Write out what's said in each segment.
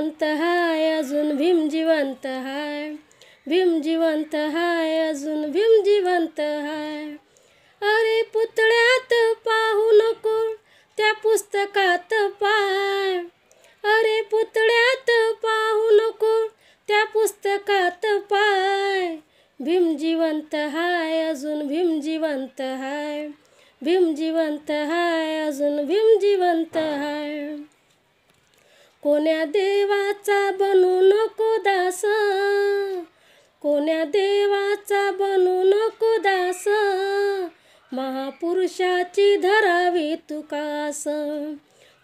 जिवंत हाय अजून भीम जिवंत हाय, भीम जिवंत हाय अजून भीम जिवंत हाय. अरे पुतळ्यात पाहू नको त्या पुस्तकात पाय, अरे पुतळ्यात पाहू नको त्या पुस्तकात पाय. भीम जिवंत हाय अजून भीम जिवंत हाय, भीम जिवंत हाय अजून भीम जिवंत हाय. कोण्या देवाचा बनू नको दास, कोण्या देवाचा बनू नको दास. महापुरुषाची धरावी तू कास,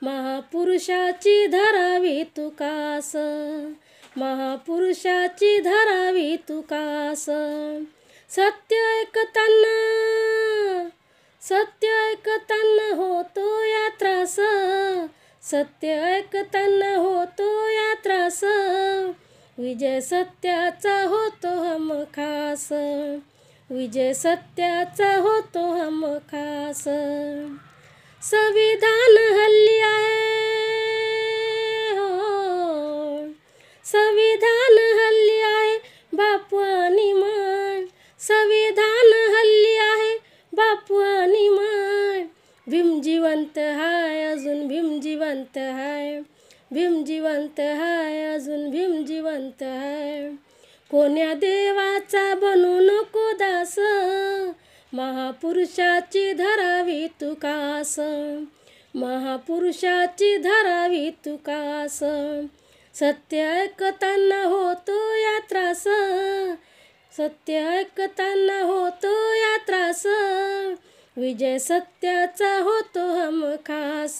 महापुरुषाची धरावी तू कास, महापुरुषाची धरावी तू कास. सत्य ऐकताना, सत्य ऐकताना होतो या त्रास, सत्य ऐकताना होतो या त्रास. विजय सत्याचा होतो हमखास, विजय सत्याचा होतो हमखास. संविधान हल्ली आहे हो, संविधान हल्ली आहे बापू आणि माय, संविधान हल्ली आहे बापू आणि माय. भीम जिवंत हाय अजून भीम जिवंत हाय, भीम जिवंत हाय अजून भीम जिवंत हाय. कोण्या देवाचा बनू नको दास, महापुरुषाची धरावी तू कास, महापुरुषाची धरावी तू कास. सत्य ऐकताना होतो या त्रास, सत्य ऐकताना होतो या त्रास. विजय सत्याचा होतो हमखास,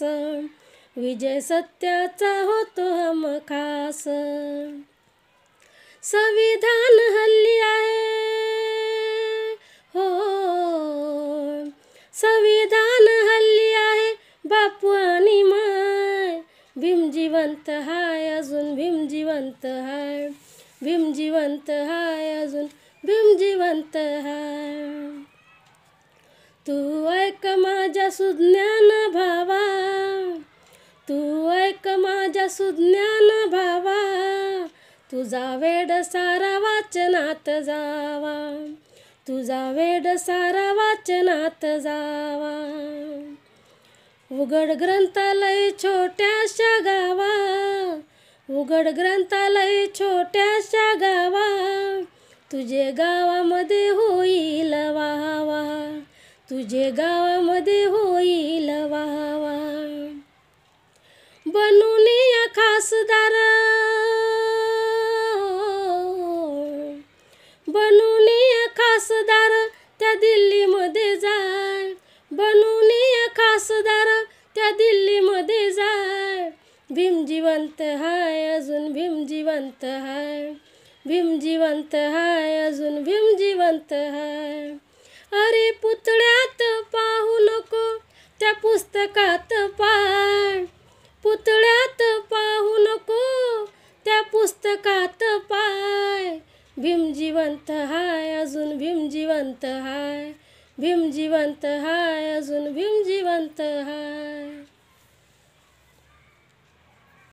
विजय सत्याचा होतो हमखास. संविधान हल्ली आहे हो, संविधान हल्ली आहे बापू आणि माय. भीम जिवंत हाय अजून भीम जिवंत हाय, भीम जिवंत हाय अजून भीम जिवंत हाय. तू ऐक माझ्या सुज्ञान भावा, तू ऐक माझ्या सुज्ञान भावा. तुझा वेड सारा वाचनात जावा, तुझा वेड सारा वाचनात जावा. उघड ग्रंथालय छोट्याशा गावा, उघड ग्रंथालय छोट्याशा गावा. तुझे गावामध्ये होईल वाहवा, तुझे गावामध्ये होईल वाहवा. बनून या खासदार, बनून या खासदार त्या दिल्लीमध्ये जाय, बनून या खासदार त्या दिल्लीमध्ये जाय. भीम जिवंत हाय अजून भीम जिवंत हाय, भीम जिवंत हाय अजून भीम जिवंत हाय. अरे पुतळ्यात पाहू नको त्या पुस्तकात पाय, पुतळ्यात पाहू नको त्या पुस्तकात पाय. भीम जिवंत हाय अजून भीम जिवंत हाय, भीम जिवंत हाय.